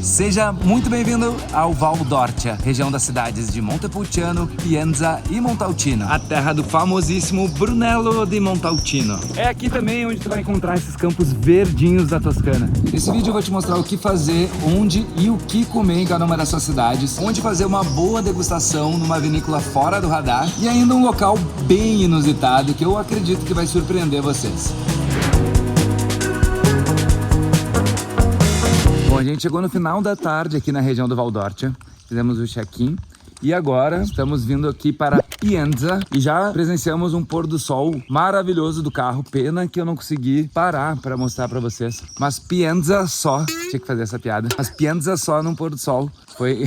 Seja muito bem-vindo ao Val d'Orcia, região das cidades de Montepulciano, Pienza e Montalcino, a terra do famosíssimo Brunello di Montalcino. É aqui também onde tu vai encontrar esses campos verdinhos da Toscana. Nesse vídeo eu vou te mostrar o que fazer, onde e o que comer em cada uma dessas cidades, onde fazer uma boa degustação numa vinícola fora do radar e ainda um local bem inusitado que eu acredito que vai surpreender vocês. Bom, a gente chegou no final da tarde aqui na região do Val d'Orcia, fizemos o check-in e agora estamos vindo aqui para Pienza e já presenciamos um pôr do sol maravilhoso do carro. Pena que eu não consegui parar para mostrar para vocês, mas Pienza só, tinha que fazer essa piada, mas Pienza só num pôr do sol. Foi...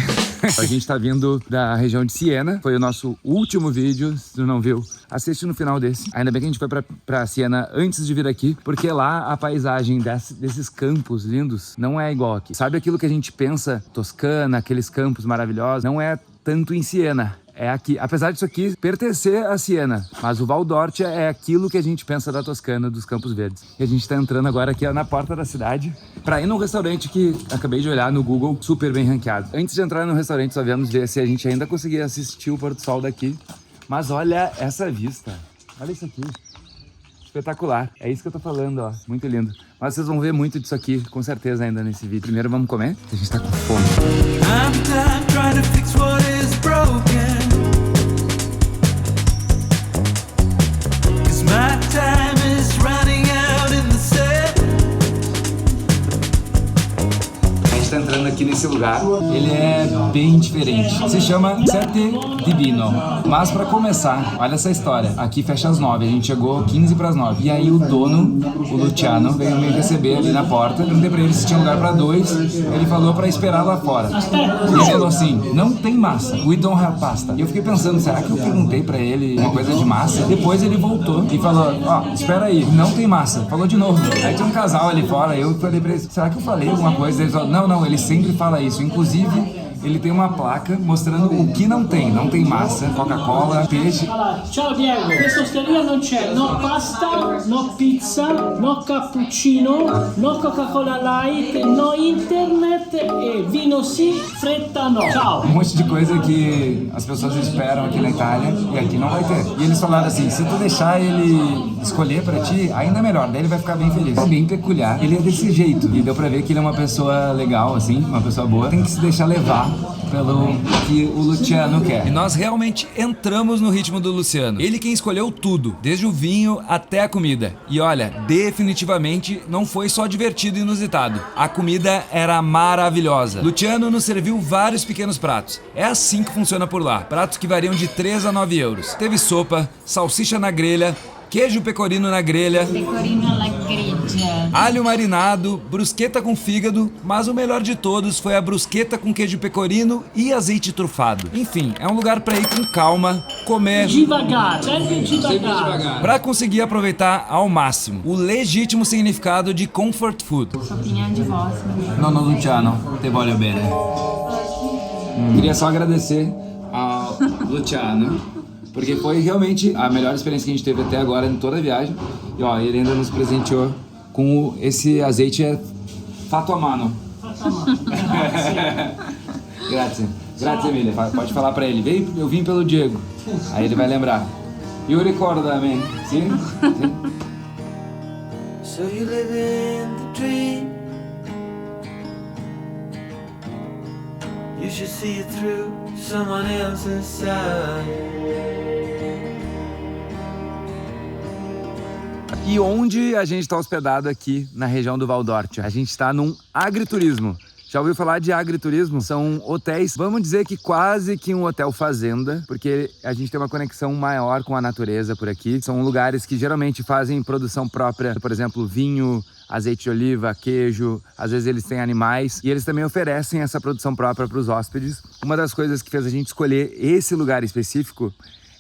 A gente tá vindo da região de Siena, foi o nosso último vídeo, se tu não viu, assiste no final desse. Ainda bem que a gente foi pra Siena antes de vir aqui, porque lá a paisagem desses campos lindos não é igual aqui. Sabe aquilo que a gente pensa, Toscana, aqueles campos maravilhosos, não é tanto em Siena. É aqui, apesar disso aqui pertencer a Siena, mas o Val d'Orcia é aquilo que a gente pensa da Toscana, dos Campos Verdes. E a gente tá entrando agora aqui na porta da cidade pra ir num restaurante que acabei de olhar no Google, super bem ranqueado. Antes de entrar no restaurante só viemos ver se a gente ainda conseguia assistir o pôr do sol daqui. Mas olha essa vista, olha isso aqui. Espetacular, é isso que eu tô falando, ó, muito lindo. Mas vocês vão ver muito disso aqui, com certeza, ainda nesse vídeo. Primeiro vamos comer, a gente tá com fome. Tá entrando aqui nesse lugar, ele é bem diferente, se chama Sette di Vino, mas para começar, olha essa história, aqui fecha às 9, a gente chegou 15 para as 9, e aí o dono, o Luciano, veio me receber ali na porta, perguntei pra ele se tinha lugar para 2, ele falou para esperar lá fora, ele falou assim, não tem massa, we don't have pasta, e eu fiquei pensando, será que eu perguntei para ele uma coisa de massa? Depois ele voltou e falou, ó, espera aí, não tem massa, falou de novo, aí tinha um casal ali fora, eu falei pra ele, será que eu falei alguma coisa? Ele falou, não, ele sempre fala isso, inclusive ele tem uma placa mostrando o que não tem massa, Coca-Cola, peixe. Ciao Diego, questa osteria non c'è no pasta, no pizza, no cappuccino, no Coca-Cola Light, no internet e vino sì, fretta no. Ciao! Um monte de coisa que as pessoas esperam aqui na Itália e aqui não vai ter. E eles falaram assim, se tu deixar ele escolher pra ti, ainda melhor, daí ele vai ficar bem feliz. É bem peculiar, ele é desse jeito. E deu pra ver que ele é uma pessoa legal, assim, uma pessoa boa. Tem que se deixar levar pelo que o Luciano quer. E nós realmente entramos no ritmo do Luciano. Ele quem escolheu tudo, desde o vinho até a comida. E olha, definitivamente não foi só divertido e inusitado. A comida era maravilhosa. Luciano nos serviu vários pequenos pratos. É assim que funciona por lá. Pratos que variam de 3 a 9 euros. Teve sopa, salsicha na grelha, queijo pecorino na grelha, pecorino alla grigia, alho marinado, brusqueta com fígado, mas o melhor de todos foi a brusqueta com queijo pecorino e azeite trufado. Enfim, é um lugar pra ir com calma, comer Devagar, sempre devagar. Pra conseguir aproveitar ao máximo o legítimo significado de comfort food. Sopinha de voz. No, Luciano, te voglio bene. Queria só agradecer ao Luciano, porque foi realmente a melhor experiência que a gente teve até agora em toda a viagem. E ó, ele ainda nos presenteou com esse azeite fatto a mano. Grazie mille. Pode falar pra ele. Eu vim pelo Diego. Aí ele vai lembrar. You recorda me? Sim? So you live in the dream. You should see it through someone else's side. E onde a gente está hospedado aqui na região do Val d'Orcia? A gente está num agriturismo. Já ouviu falar de agriturismo? São hotéis, vamos dizer que quase que um hotel fazenda, porque a gente tem uma conexão maior com a natureza por aqui. São lugares que geralmente fazem produção própria, por exemplo, vinho, azeite de oliva, queijo, às vezes eles têm animais e eles também oferecem essa produção própria para os hóspedes. Uma das coisas que fez a gente escolher esse lugar específico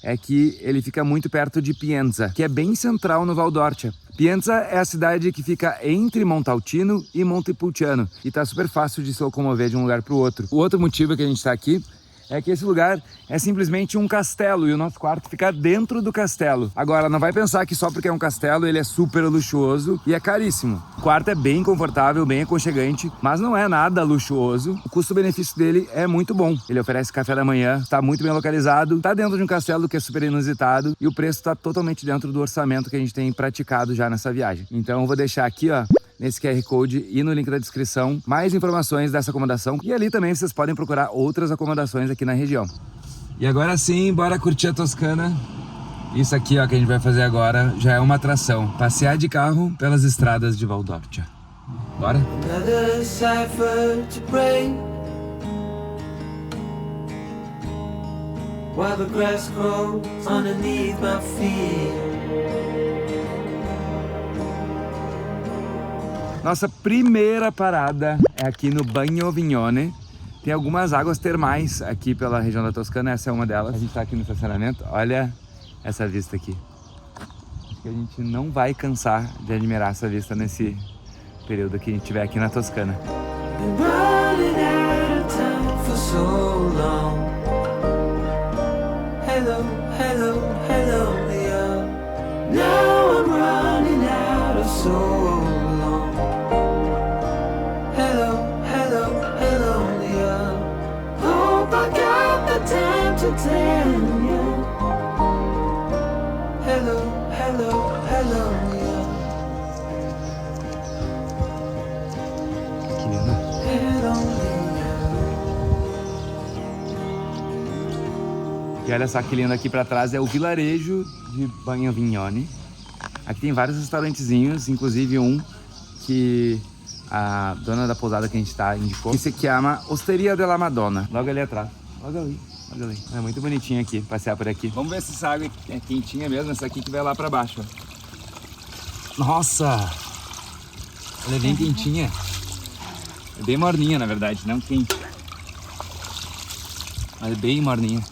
é que ele fica muito perto de Pienza, que é bem central no Val d'Orcia. Pienza é a cidade que fica entre Montalcino e Montepulciano e tá super fácil de se locomover de um lugar para o outro. O outro motivo que a gente está aqui é que esse lugar é simplesmente um castelo e o nosso quarto fica dentro do castelo. Agora, não vai pensar que só porque é um castelo ele é super luxuoso e é caríssimo. O quarto é bem confortável, bem aconchegante, mas não é nada luxuoso. O custo-benefício dele é muito bom. Ele oferece café da manhã, está muito bem localizado, está dentro de um castelo que é super inusitado e o preço está totalmente dentro do orçamento que a gente tem praticado já nessa viagem. Então eu vou deixar aqui, ó, nesse QR Code e no link da descrição, mais informações dessa acomodação. E ali também vocês podem procurar outras acomodações aqui na região. E agora sim, bora curtir a Toscana. Isso aqui, ó, que a gente vai fazer agora já é uma atração. Passear de carro pelas estradas de Valdorcia. Bora? Another cipher to break, while the grass grows underneath my feet. Nossa primeira parada é aqui no Bagno Vignone. Tem algumas águas termais aqui pela região da Toscana, essa é uma delas. A gente tá aqui no estacionamento, olha essa vista aqui. Acho que a gente não vai cansar de admirar essa vista nesse período que a gente estiver aqui na Toscana. Been running out of time for so long. Hello, hello, hello, Leah. Now I'm running out of so long. Hello, hello, hello, Leah. Hope I got the time to tell you. Hello, hello, hello, Leah. Que lindo. Hello, Leah. E olha só que lindo, aqui pra trás é o vilarejo de Bagno Vignone. Aqui tem vários restaurantezinhos, inclusive um que a dona da pousada que a gente tá indicou, que se chama Osteria della Madonna. Logo ali atrás. Logo ali. Logo ali. É muito bonitinho aqui, passear por aqui. Vamos ver se essa água é quentinha mesmo, essa aqui que vai lá pra baixo. Nossa! Ela é bem quentinha. É bem morninha, na verdade, não quente. Mas é bem morninha.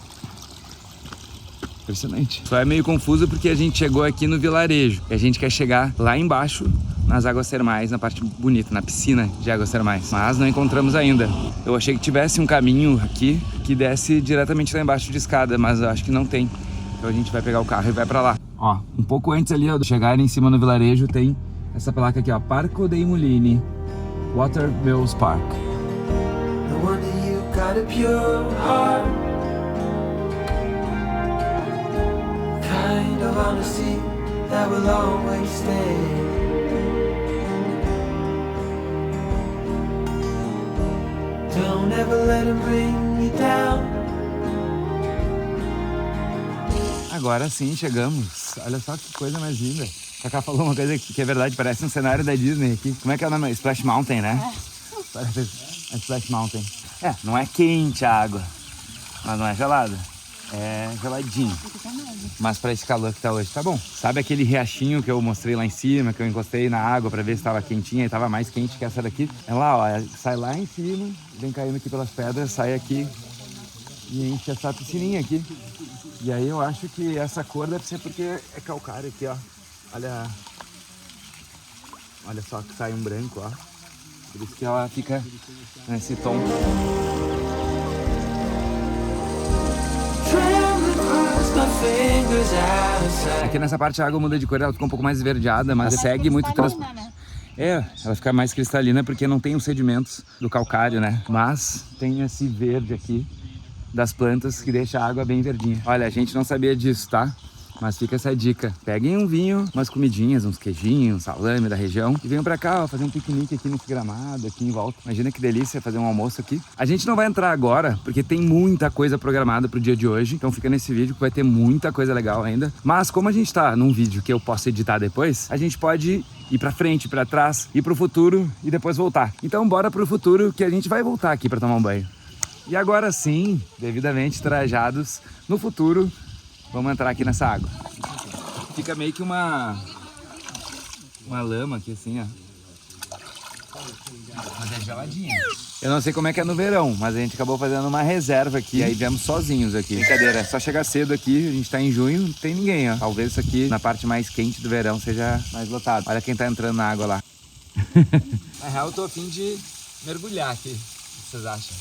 Impressionante. Só é meio confuso porque a gente chegou aqui no vilarejo e a gente quer chegar lá embaixo nas águas termais, na parte bonita, na piscina de águas termais. Mas não encontramos ainda. Eu achei que tivesse um caminho aqui que desse diretamente lá embaixo de escada, mas eu acho que não tem. Então a gente vai pegar o carro e vai pra lá. Ó, um pouco antes ali, ó, de chegar em cima no vilarejo, tem essa placa aqui, ó, Parco dei Mulini, Water Mills Park. No wonder you got a pure heart. Kind of honesty that will always stay. Don't ever let him bring you down. Agora sim, chegamos. Olha só que coisa mais linda. Cacá falou uma coisa que é verdade, parece um cenário da Disney aqui. Como é que é o nome? Splash Mountain, né? Parece a Splash Mountain. É, não é quente a água, mas não é gelada. É geladinho. Mas pra esse calor que tá hoje, tá bom. Sabe aquele riachinho que eu mostrei lá em cima, que eu encostei na água pra ver se tava quentinha e tava mais quente que essa daqui? É lá, ó, sai lá em cima, vem caindo aqui pelas pedras, sai aqui e enche essa piscininha aqui. E aí eu acho que essa cor deve ser porque é calcário aqui, ó. Olha só que sai um branco, ó. Por isso que ela fica nesse tom. Aqui nessa parte a água muda de cor, ela fica um pouco mais esverdeada, mas segue muito transparente. É, ela fica mais cristalina porque não tem os sedimentos do calcário, né? Mas tem esse verde aqui das plantas que deixa a água bem verdinha. Olha, a gente não sabia disso, tá? Mas fica essa dica. Peguem um vinho, umas comidinhas, uns queijinhos, um salame da região e venham pra cá, ó, fazer um piquenique aqui nesse gramado, aqui em volta. Imagina que delícia fazer um almoço aqui. A gente não vai entrar agora, porque tem muita coisa programada pro dia de hoje. Então fica nesse vídeo que vai ter muita coisa legal ainda. Mas como a gente tá num vídeo que eu posso editar depois, a gente pode ir pra frente, pra trás, ir pro futuro e depois voltar. Então bora pro futuro que a gente vai voltar aqui pra tomar um banho. E agora sim, devidamente trajados no futuro, vamos entrar aqui nessa água. Fica meio que uma lama aqui assim, ó. Mas é geladinha. Eu não sei como é que é no verão, mas a gente acabou fazendo uma reserva aqui. E aí viemos sozinhos aqui. Brincadeira, é só chegar cedo aqui. A gente tá em junho, não tem ninguém, ó. Talvez isso aqui, na parte mais quente do verão, seja mais lotado. Olha quem tá entrando na água lá. Na real, eu tô a fim de mergulhar aqui. O que vocês acham?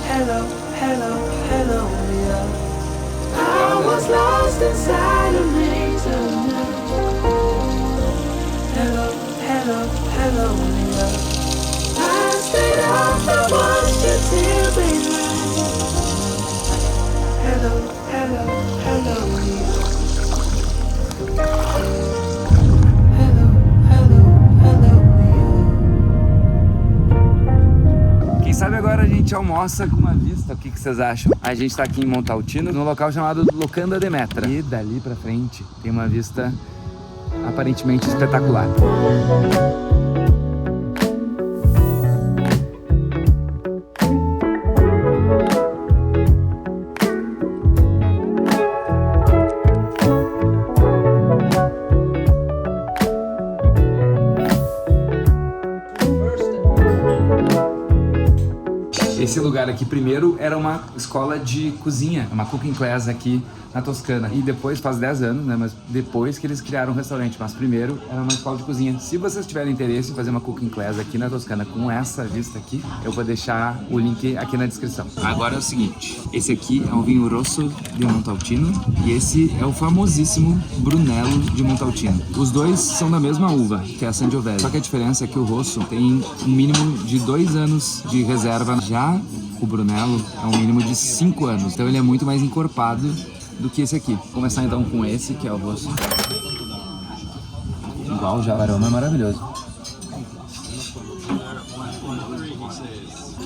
hello, hello, hello, yeah. I was lost inside a maze of night. Hello, hello, hello, yeah. I stayed up and watched your tears rain. Hello, hello, hello, yeah. Hello, hello, hello, yeah. Quem sabe agora a gente almoça com uma vista, o que vocês acham? A gente tá aqui em Montaltino, num local chamado Locanda de Metra. E dali pra frente tem uma vista aparentemente espetacular. Esse lugar aqui primeiro era uma escola de cozinha, uma cooking class aqui na Toscana. E depois, faz 10 anos, né? Mas depois que eles criaram um restaurante. Mas primeiro era uma escola de cozinha. Se vocês tiverem interesse em fazer uma cooking class aqui na Toscana com essa vista aqui, eu vou deixar o link aqui na descrição. Agora é o seguinte, esse aqui é um vinho rosso de Montaltino e esse é o famosíssimo Brunello de Montaltino. Os dois são da mesma uva, que é a Sangiovese. Só que a diferença é que o rosso tem um mínimo de 2 anos de reserva. Já o Brunello é um mínimo de 5 anos. Então ele é muito mais encorpado do que esse aqui. Vou começar então com esse, que é o rosso. Igual já, o aroma é maravilhoso.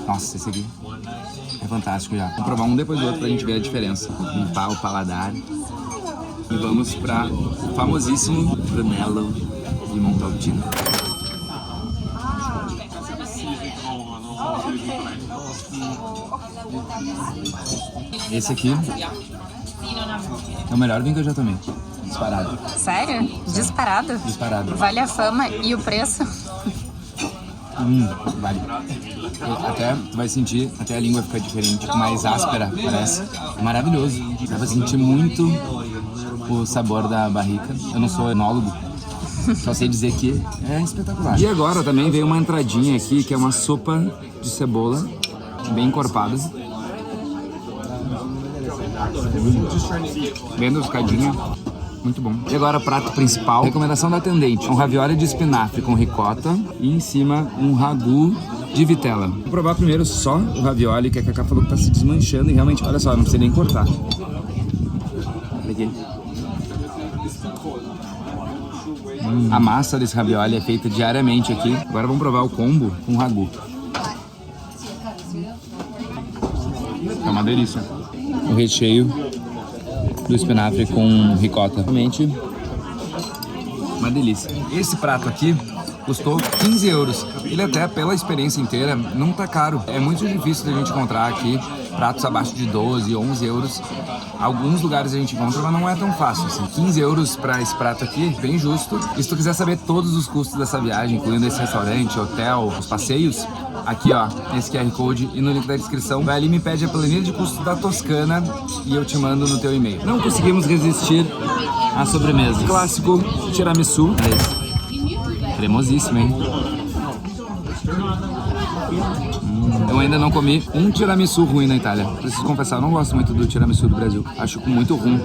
Nossa, esse aqui é fantástico já. Vamos provar um depois do outro pra gente ver a diferença. Limpar o paladar. E vamos para o famosíssimo Brunello de Montaltino. Esse aqui é o melhor vinho que eu já tomei. Disparado. Sério? Disparado? Disparado. Vale a fama e o preço? Vale. Até tu vai sentir, até a língua fica diferente, mais áspera, parece. É maravilhoso. Dá pra sentir muito o sabor da barrica. Eu não sou enólogo, só sei dizer que é espetacular. E agora também veio uma entradinha aqui, que é uma sopa de cebola, bem encorpada. Bem adocicadinha. Muito bom. E agora prato principal, recomendação da atendente. Um ravioli de espinafre com ricota e em cima um ragu de vitela. Vou provar primeiro só o ravioli, que a Cacá falou que tá se desmanchando e realmente, olha só, não precisa nem cortar. Olha aqui. A massa desse ravioli é feita diariamente aqui. Agora vamos provar o combo com ragu. É uma delícia. O recheio do espinafre com ricota. Realmente uma delícia. Esse prato aqui custou 15 euros. Ele até, pela experiência inteira, não tá caro. É muito difícil da gente encontrar aqui pratos abaixo de 12, 11 euros. Alguns lugares a gente encontra, mas não é tão fácil assim. 15 euros para esse prato aqui, bem justo. E se tu quiser saber todos os custos dessa viagem, incluindo esse restaurante, hotel, os passeios, aqui ó, esse QR Code e no link da descrição, vai ali e me pede a planilha de custos da Toscana e eu te mando no teu e-mail. Não conseguimos resistir à sobremesa. Clássico tiramisu. Cremosíssimo, hein? Eu ainda não comi um tiramisu ruim na Itália. Preciso confessar, eu não gosto muito do tiramisu do Brasil. Acho muito ruim.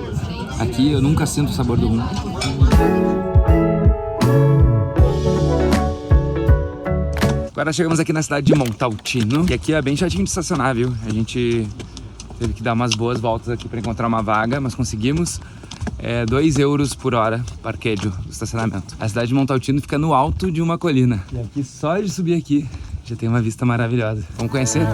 Aqui eu nunca sinto o sabor do rum. Agora chegamos aqui na cidade de Montaltino. E aqui é bem chatinho de estacionar, viu? A gente teve que dar umas boas voltas aqui para encontrar uma vaga, mas conseguimos. 2 euros por hora parqueio do estacionamento. A cidade de Montaltino fica no alto de uma colina. E aqui, só de subir aqui, já tem uma vista maravilhosa. Vamos conhecer?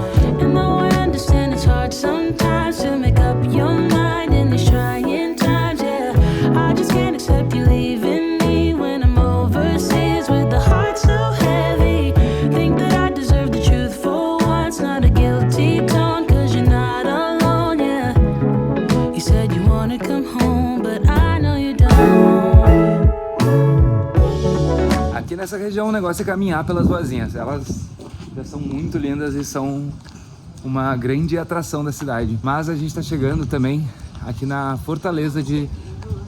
Aqui nessa região o negócio é caminhar pelas ruazinhas. Elas já são muito lindas e são uma grande atração da cidade. Mas a gente está chegando também aqui na Fortaleza de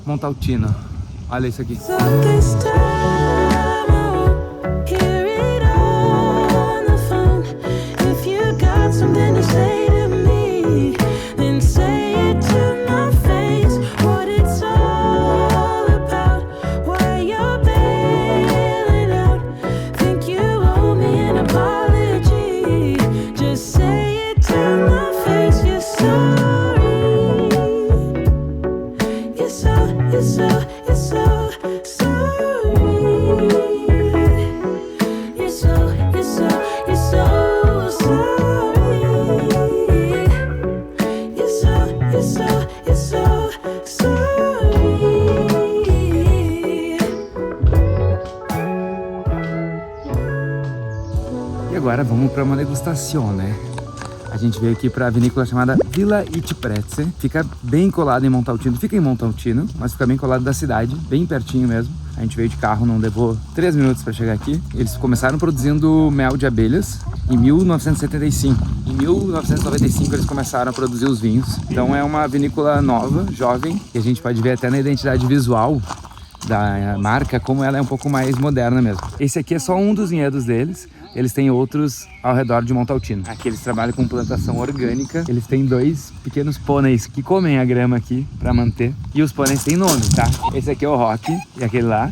Montaltino. Olha isso aqui. Something to say to me. E agora vamos para uma degustação, né? A gente veio aqui para a vinícola chamada Villa Itprezze. Fica bem colado em Montalcino. Fica em Montalcino, mas fica bem colado da cidade, bem pertinho mesmo. A gente veio de carro, não levou 3 minutos para chegar aqui. Eles começaram produzindo mel de abelhas em 1975. Em 1995 eles começaram a produzir os vinhos. Então é uma vinícola nova, jovem, que a gente pode ver até na identidade visual da marca, como ela é um pouco mais moderna mesmo. Esse aqui é só um dos vinhedos deles. Eles têm outros ao redor de Montalcino. Aqui eles trabalham com plantação orgânica. Eles têm 2 pequenos pôneis que comem a grama aqui para manter. E os pôneis têm nome, tá? Esse aqui é o Rock e aquele lá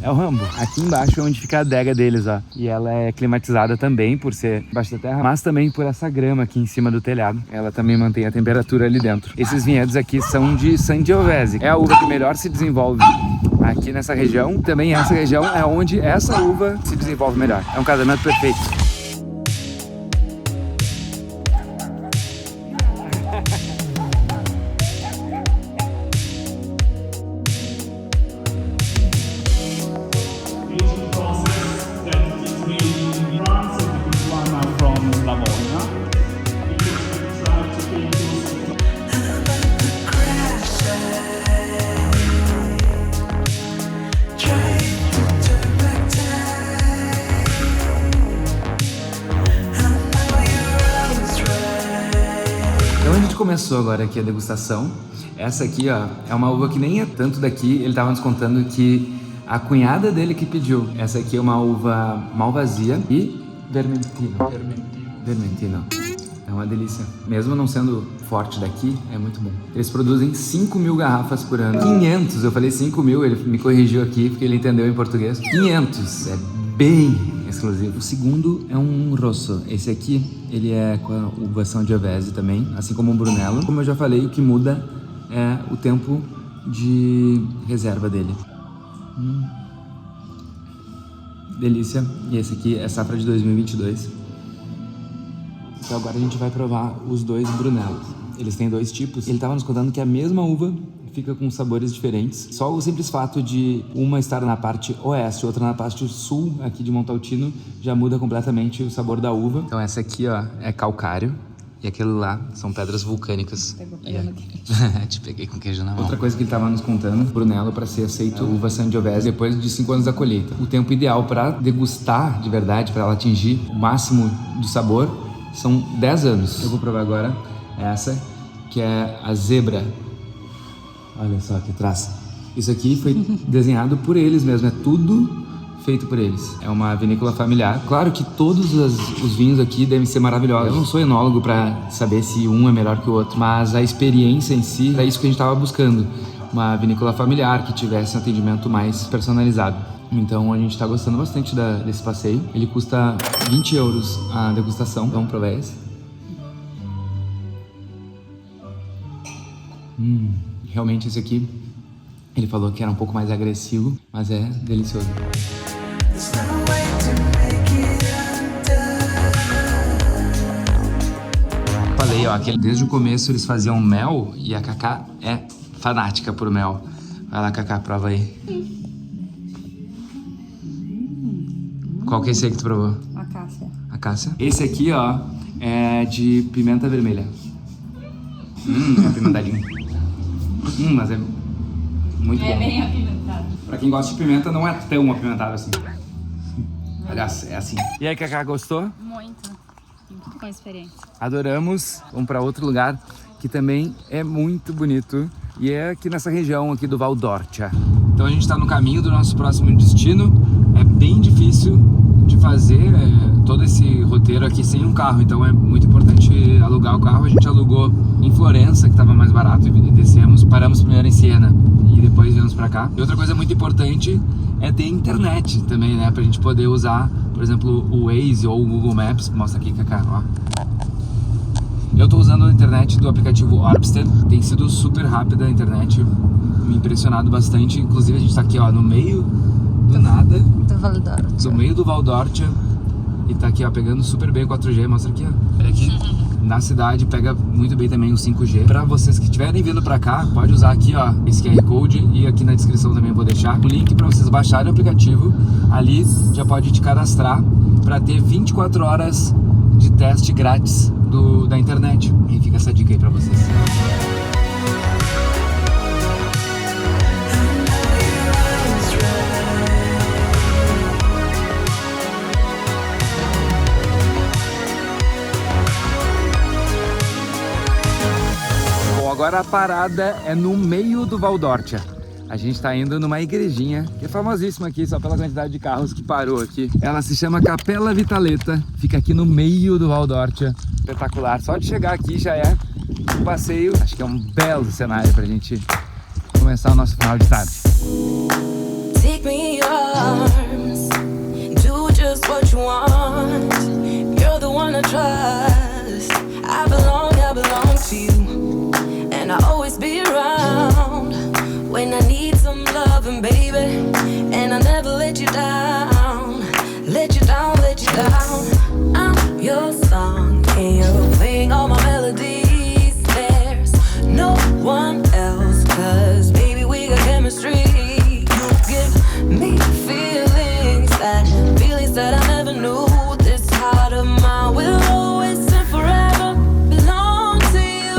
é o Rambo. Aqui embaixo é onde fica a adega deles, ó. E ela é climatizada também por ser embaixo da terra, mas também por essa grama aqui em cima do telhado. Ela também mantém a temperatura ali dentro. Esses vinhedos aqui são de Sangiovese. É a uva que melhor se desenvolve aqui nessa região. Também essa região é onde essa uva se desenvolve melhor. É um casamento perfeito. Então a gente começou agora aqui a degustação. Essa aqui, ó, é uma uva que nem é tanto daqui. Ele tava nos contando que a cunhada dele que pediu. Essa aqui é uma uva Malvasia e Vermentino. É uma delícia. Mesmo não sendo forte daqui, é muito bom. Eles produzem 5.000 garrafas por ano. 500, eu falei 5.000, ele me corrigiu aqui porque ele entendeu em português. 500, é bem exclusivo. O segundo é um Rosso. Esse aqui, ele é com a uva Sangiovese também, assim como o Brunello. Como eu já falei, o que muda é o tempo de reserva dele. Delícia. E esse aqui é safra de 2022. Então agora a gente vai provar os 2 Brunellos. Eles têm 2 tipos. Ele estava nos contando que a mesma uva fica com sabores diferentes. Só o simples fato de uma estar na parte oeste, outra na parte sul aqui de Montalcino, já muda completamente o sabor da uva. Então essa aqui, ó, é calcário. E aquele lá são pedras vulcânicas. Te peguei com queijo na mão. Outra coisa que ele estava nos contando, Brunello, para ser aceito uva Sangiovese depois de 5 anos da colheita. O tempo ideal para degustar de verdade, para ela atingir o máximo do sabor, são 10 anos. Eu vou provar agora essa, que é a Zebra. Olha só que traça. Isso aqui foi desenhado por eles mesmo, é tudo feito por eles. É uma vinícola familiar. Claro que todos os vinhos aqui devem ser maravilhosos. Eu não sou enólogo para saber se um é melhor que o outro, mas a experiência em si é isso que a gente estava buscando. Uma vinícola familiar que tivesse um atendimento mais personalizado. Então a gente está gostando bastante desse passeio. Ele custa 20 euros a degustação. Vamos provar esse. Realmente esse aqui, ele falou que era um pouco mais agressivo, mas é delicioso. Falei, ó, que desde o começo eles faziam mel e a Cacá é fanática por mel. Vai lá, Cacá, prova aí. Qual que é esse aí que tu provou? Acácia. Acácia. Esse aqui, ó, é de pimenta vermelha. É apimentadinho. Mas é muito bom. É bem apimentado. Pra quem gosta de pimenta, não é tão apimentado assim. Aliás, é assim. E aí, Cacá, gostou? Muito com experiência. Adoramos. Vamos pra outro lugar que também é muito bonito. E é aqui nessa região aqui do Val d'Orcia. Então a gente tá no caminho do nosso próximo destino. É bem difícil de fazer todo esse roteiro aqui sem um carro. Então é muito importante alugar o carro. A gente alugou em Florença, que estava mais barato, e descemos. Paramos primeiro em Siena e depois viemos pra cá. E outra coisa muito importante é ter internet também, né? Pra gente poder usar, por exemplo, o Waze ou o Google Maps. Mostra aqui, Cacá, ó. Eu tô usando a internet do aplicativo Orbster. Tem sido super rápida a internet, me impressionado bastante. Inclusive a gente tá aqui, ó, no meio do nada, Do Val d'Orcia. no meio do Val d'Orcia. E tá aqui, ó, pegando super bem o 4G. Mostra aqui, ó. Olha aqui. Na cidade pega muito bem também o 5G. Pra vocês que estiverem vindo pra cá, pode usar aqui, ó, esse QR Code. E aqui na descrição também eu vou deixar o link pra vocês baixarem o aplicativo. Ali já pode te cadastrar pra ter 24 horas de teste grátis da internet. E fica essa dica aí pra vocês. Agora a parada é no meio do Val d'Orcia. A gente tá indo numa igrejinha, que é famosíssima aqui, só pela quantidade de carros que parou aqui. Ela se chama Capella Vitaletta, fica aqui no meio do Val d'Orcia. Espetacular, só de chegar aqui já é um passeio. Acho que é um belo cenário pra gente começar o nosso final de tarde. Take me in your arms, do just what you want. You're the one I trust. I belong to you, and I'll always be around when I need some loving, baby. And I never let you down, let you down, let you down. I'm your song, and you're playing all my melodies. There's no one else, 'cause baby we got chemistry. Me feelings that I never knew. This heart of mine will always and forever belong to you.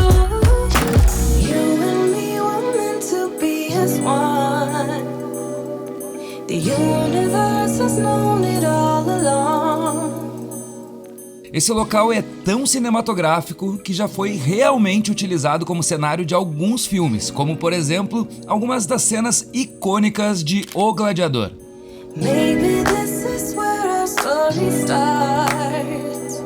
You and me were meant to be as one. The universe has known it all along. Esse local é tão cinematográfico que já foi realmente utilizado como cenário de alguns filmes, como por exemplo, algumas das cenas icônicas de O Gladiador. Maybe this is where our story starts.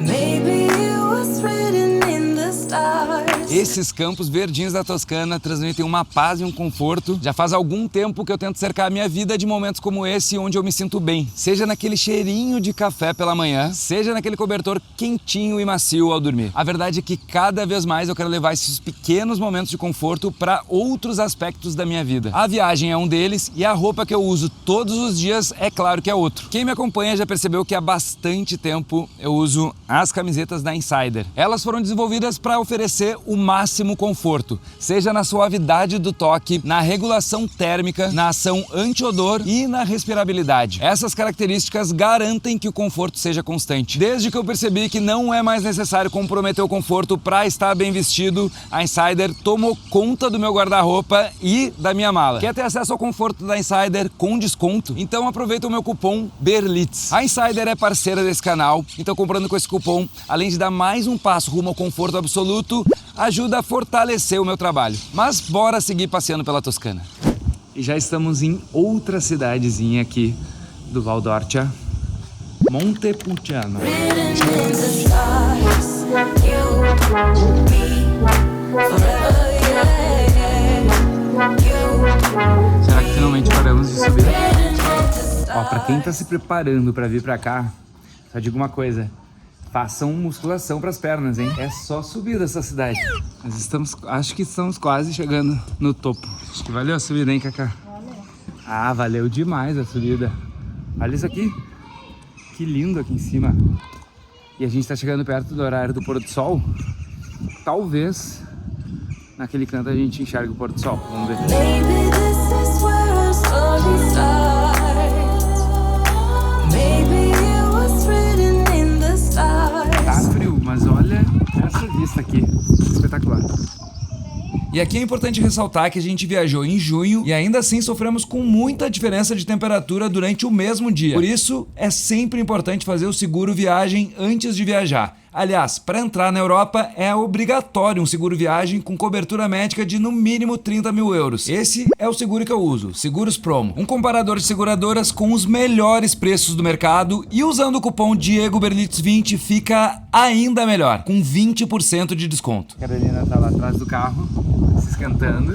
Maybe it was written in the stars. Esses campos verdinhos da Toscana transmitem uma paz e um conforto. Já faz algum tempo que eu tento cercar a minha vida de momentos como esse, onde eu me sinto bem. Seja naquele cheirinho de café pela manhã, seja naquele cobertor quentinho e macio ao dormir. A verdade é que cada vez mais eu quero levar esses pequenos momentos de conforto para outros aspectos da minha vida. A viagem é um deles e a roupa que eu uso todos os dias é claro que é outro. Quem me acompanha já percebeu que há bastante tempo eu uso as camisetas da Insider. Elas foram desenvolvidas para oferecer o máximo conforto, seja na suavidade do toque, na regulação térmica, na ação anti-odor e na respirabilidade. Essas características garantem que o conforto seja constante. Desde que eu percebi que não é mais necessário comprometer o conforto para estar bem vestido, a Insider tomou conta do meu guarda-roupa e da minha mala. Quer ter acesso ao conforto da Insider com desconto? Então aproveita o meu cupom BERLITZ. A Insider é parceira desse canal, então comprando com esse cupom, além de dar mais um passo rumo ao conforto absoluto, ajuda a fortalecer o meu trabalho. Mas bora seguir passeando pela Toscana. E já estamos em outra cidadezinha aqui do Val d'Orcia, Montepulciano. Written in the stars. You, me, forever, yeah. You, Será que finalmente paramos de subir? written in the Ó, pra quem tá stars. se preparando pra vir pra cá, só digo uma coisa. Façam musculação pras pernas, hein? É só subir dessa cidade. Mas acho que estamos quase chegando no topo. Acho que valeu a subida, hein, Cacá? Valeu. Ah, valeu demais a subida. Olha isso aqui. Que lindo aqui em cima. E a gente tá chegando perto do horário do pôr do sol. Talvez naquele canto a gente enxergue o pôr do sol. Vamos ver. Maybe this is where our story starts. Maybe it was written in the stars. Tá frio, mas olha essa vista aqui. Espetacular. E aqui é importante ressaltar que a gente viajou em junho e ainda assim sofremos com muita diferença de temperatura durante o mesmo dia. Por isso, é sempre importante fazer o seguro viagem antes de viajar. Aliás, para entrar na Europa é obrigatório um seguro viagem com cobertura médica de no mínimo 30 mil euros. Esse é o seguro que eu uso, Seguros Promo. Um comparador de seguradoras com os melhores preços do mercado e usando o cupom DiegoBerlitz20 fica ainda melhor, com 20% de desconto. A Carolina tá lá atrás do carro, se esquentando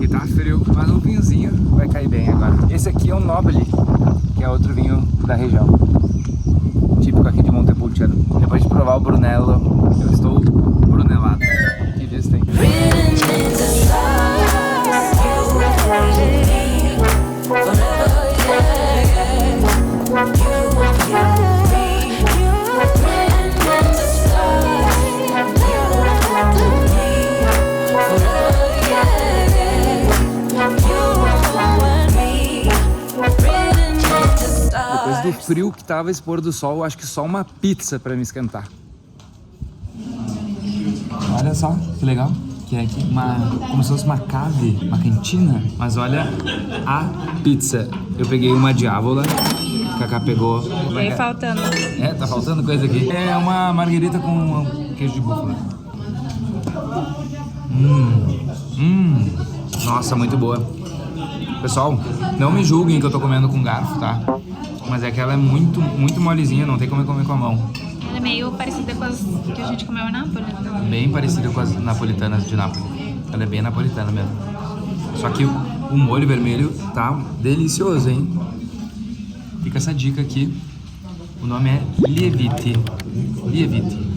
e tá frio, mas um vinhozinho vai cair bem agora. Esse aqui é o Nobile, que é é outro vinho da região, típico aqui de Montepulciano. Depois de provar o Brunello, eu estou brunelado. Que diz tem? Depois do frio que tava esse pôr do sol, acho que só uma pizza pra me esquentar. Olha só que legal, que é aqui como se fosse uma cave, uma cantina. Mas olha a pizza. Eu peguei uma diavola, a Cacá pegou. Veio faltando. É, tá faltando coisa aqui. É uma marguerita com queijo de búfala. Nossa, muito boa. Pessoal, não me julguem que eu tô comendo com garfo, tá? Mas é que ela é muito, muito molezinha, não tem como comer com a mão. Ela é meio parecida com as que a gente comeu em Nápoles. Bem parecida com as napolitanas de Nápoles. Ela é bem napolitana mesmo. Só que o molho vermelho tá delicioso, hein? Fica essa dica aqui. O nome é Lieviti. Lieviti.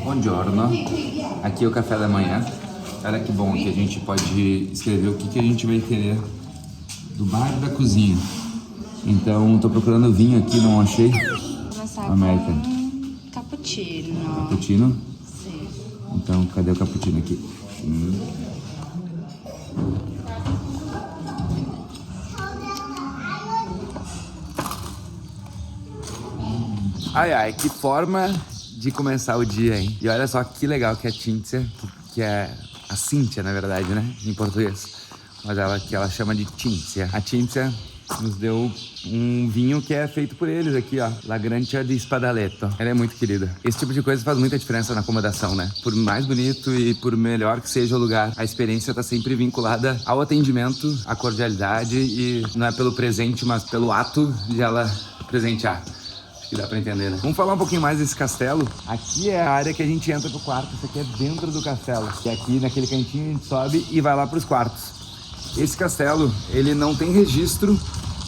Buongiorno. Aqui é o café da manhã. Olha que bom que a gente pode escrever o que a gente vai querer do bar e da cozinha. Então, tô procurando vinho aqui, não achei. Vou começar American. com cappuccino. Cappuccino? Sim. Então, cadê o cappuccino aqui? Ai, ai, que forma de começar o dia, hein? E olha só que legal que a Cinzia, que é a Cíntia, na verdade, né? Em português. Mas ela chama de Cinzia. A Cinzia nos deu um vinho que é feito por eles aqui, ó. Lagrantia di Spadaletto. Ela é muito querida. Esse tipo de coisa faz muita diferença na acomodação, né? Por mais bonito e por melhor que seja o lugar, a experiência tá sempre vinculada ao atendimento, à cordialidade e não é pelo presente, mas pelo ato de ela presentear. Que dá pra entender, né? Vamos falar um pouquinho mais desse castelo. Aqui é a área que a gente entra pro quarto. Isso aqui é dentro do castelo. Que é aqui naquele cantinho a gente sobe e vai lá pros quartos. Esse castelo, ele não tem registro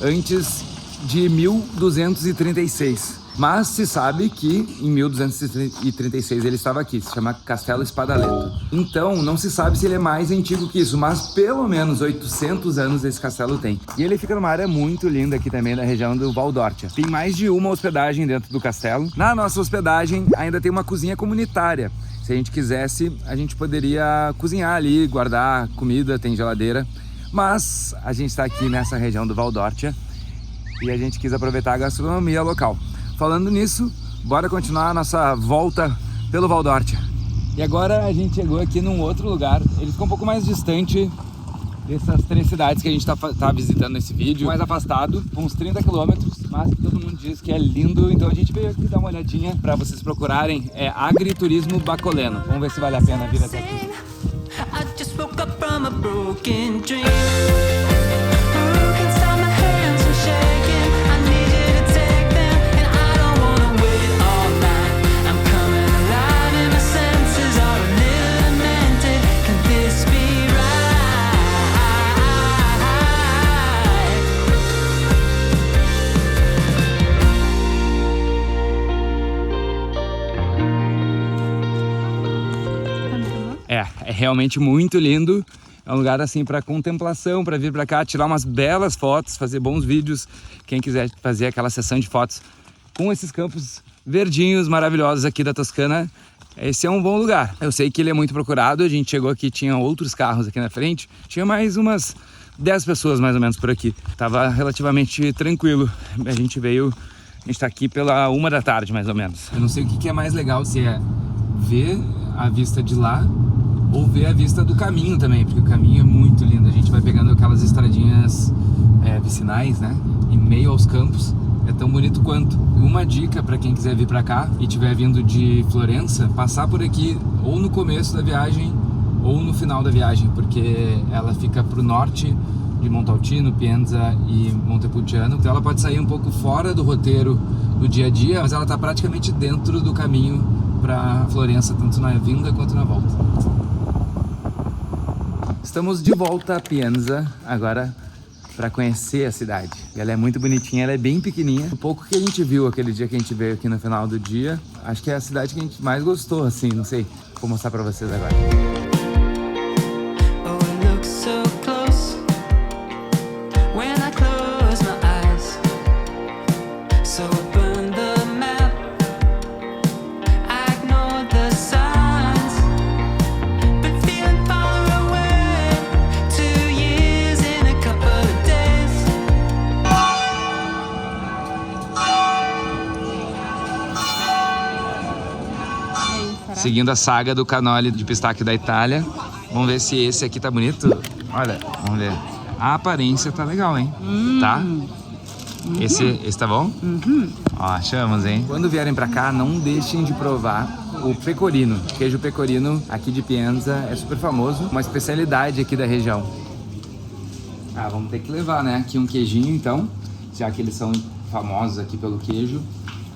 antes de 1236. Mas se sabe que em 1236 ele estava aqui, se chama Castelo Spadaletto. Então, não se sabe se ele é mais antigo que isso, mas pelo menos 800 anos esse castelo tem. E ele fica numa área muito linda aqui também, da região do Val d'Orcia. Tem mais de uma hospedagem dentro do castelo. Na nossa hospedagem ainda tem uma cozinha comunitária. Se a gente quisesse, a gente poderia cozinhar ali, guardar comida, tem geladeira. Mas a gente está aqui nessa região do Val d'Orcia e a gente quis aproveitar a gastronomia local. Falando nisso, bora continuar a nossa volta pelo Val d'Orcia. E agora a gente chegou aqui num outro lugar. Ele fica um pouco mais distante dessas 3 cidades que a gente tá visitando nesse vídeo. Mais afastado, uns 30 quilômetros, mas todo mundo diz que é lindo. Então a gente veio aqui dar uma olhadinha para vocês procurarem. É Agriturismo Bacoleno. Vamos ver se vale a pena vir até aqui. I just woke up from a broken dream. É realmente muito lindo. É um lugar assim para contemplação, para vir para cá, tirar umas belas fotos, fazer bons vídeos. Quem quiser fazer aquela sessão de fotos com esses campos verdinhos maravilhosos aqui da Toscana, esse é um bom lugar. Eu sei que ele é muito procurado. A gente chegou aqui, tinha outros carros aqui na frente. Tinha mais umas 10 pessoas mais ou menos por aqui. Tava relativamente tranquilo. A gente tá aqui pela 1 da tarde mais ou menos. Eu não sei o que é mais legal, se é ver a vista de lá ou ver a vista do caminho também, porque o caminho é muito lindo. A gente vai pegando aquelas estradinhas vicinais, né, em meio aos campos. É tão bonito quanto. Uma dica para quem quiser vir para cá e estiver vindo de Florença, passar por aqui ou no começo da viagem ou no final da viagem, porque ela fica pro norte de Montalcino, Pienza e Montepulciano. Então ela pode sair um pouco fora do roteiro do dia a dia, mas ela tá praticamente dentro do caminho para Florença, tanto na vinda quanto na volta. Estamos de volta a Pienza agora para conhecer a cidade. Ela é muito bonitinha, ela é bem pequenininha. O pouco que a gente viu aquele dia que a gente veio aqui no final do dia, acho que é a cidade que a gente mais gostou, assim, não sei. Vou mostrar para vocês agora. Oh, it looks so close when I close my eyes. So I burn the map, I ignore the signs, but feeling far away. 2 years in a couple of days. Seguindo a saga do canole de pistáquio da Itália. Vamos ver se esse aqui tá bonito. Olha, vamos ver. A aparência tá legal, hein? Tá? Esse tá bom? Ó, achamos, hein? Quando vierem pra cá, não deixem de provar o pecorino. Queijo pecorino aqui de Pienza é super famoso. Uma especialidade aqui da região. Ah, vamos ter que levar, né? Aqui um queijinho, então. Já que eles são famosos aqui pelo queijo.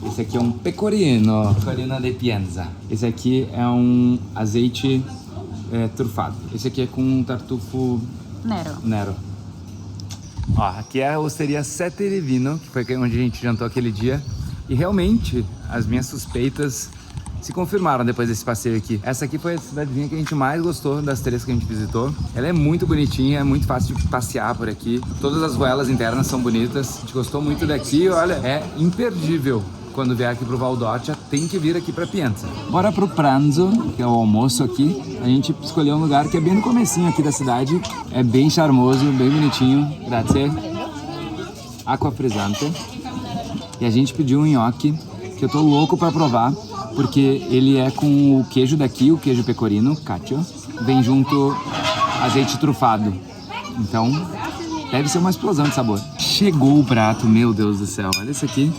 Esse aqui é um pecorino. Pecorino de Pienza. Esse aqui é um azeite trufado. Esse aqui é com um tartufo Nero. Ó, aqui é a osteria Sette di Vino, que foi onde a gente jantou aquele dia. E realmente, as minhas suspeitas se confirmaram depois desse passeio aqui. Essa aqui foi a cidadezinha que a gente mais gostou das 3 que a gente visitou. Ela é muito bonitinha, é muito fácil de passear por aqui. Todas as ruelas internas são bonitas. A gente gostou muito daqui, olha, é imperdível. Quando vier aqui pro Val d'Orcia, tem que vir aqui pra Pienza. Bora pro pranzo, que é o almoço aqui. A gente escolheu um lugar que é bem no comecinho aqui da cidade. É bem charmoso, bem bonitinho. Grazie. Acqua frizzante. E a gente pediu um nhoque, que eu tô louco pra provar, porque ele é com o queijo daqui, o queijo pecorino, cacio. Vem junto azeite trufado. Então, deve ser uma explosão de sabor. Chegou o prato, meu Deus do céu. Olha isso aqui.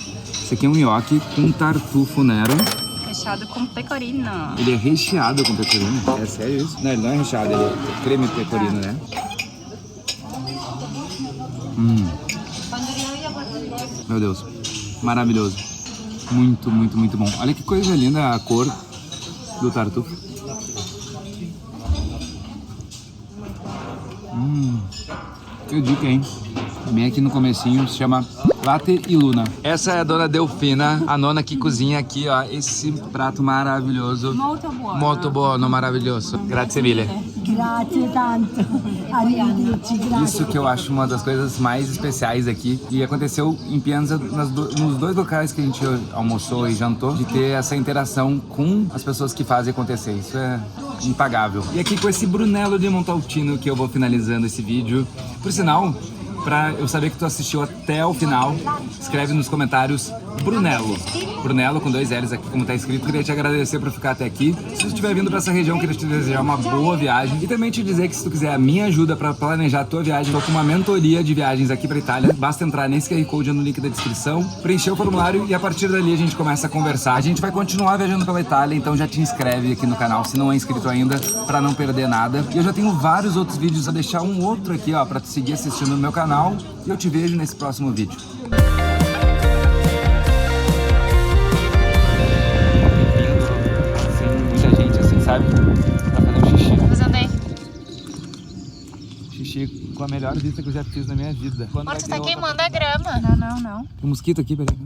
Esse aqui é um nhoque com tartufo Nero. Recheado com pecorino. Ele é recheado com pecorino. É sério isso? Não, ele não é recheado, ele é creme de pecorino, né? Meu Deus, maravilhoso. Muito, muito, muito bom. Olha que coisa linda a cor do tartufo. Que dica, hein? Bem aqui no comecinho, se chama Latte e Luna. Essa é a dona Delfina, a nona que cozinha aqui, ó, esse prato maravilhoso. Molto buono, maravilhoso. Grazie mille. Grazie tanto. Arrivederci, grazie. Isso que eu acho uma das coisas mais especiais aqui. E aconteceu em Pienza nos 2 locais que a gente almoçou e jantou, de ter essa interação com as pessoas que fazem acontecer. Isso é impagável. E aqui com esse Brunello de Montalcino que eu vou finalizando esse vídeo. Por sinal, pra eu saber que tu assistiu até o final, escreve nos comentários Brunello. Brunello com 2 L's aqui, como tá escrito. Queria te agradecer por ficar até aqui. Se tu estiver vindo pra essa região, queria te desejar uma boa viagem. E também te dizer que se tu quiser a minha ajuda pra planejar a tua viagem, tô com uma mentoria de viagens aqui pra Itália. Basta entrar nesse QR Code no link da descrição, preencher o formulário e a partir dali a gente começa a conversar. A gente vai continuar viajando pela Itália, então já te inscreve aqui no canal, se não é inscrito ainda, pra não perder nada. E eu já tenho vários outros vídeos, vou deixar um outro aqui, ó, pra tu seguir assistindo no meu canal. E eu te vejo nesse próximo vídeo. Muita gente assim, sabe? Pra fazer um xixi. Vamos andar. Xixi com a melhor vista que eu já fiz na minha vida. Amor, tu tá queimando a grama. Não. Tem um mosquito aqui, peraí.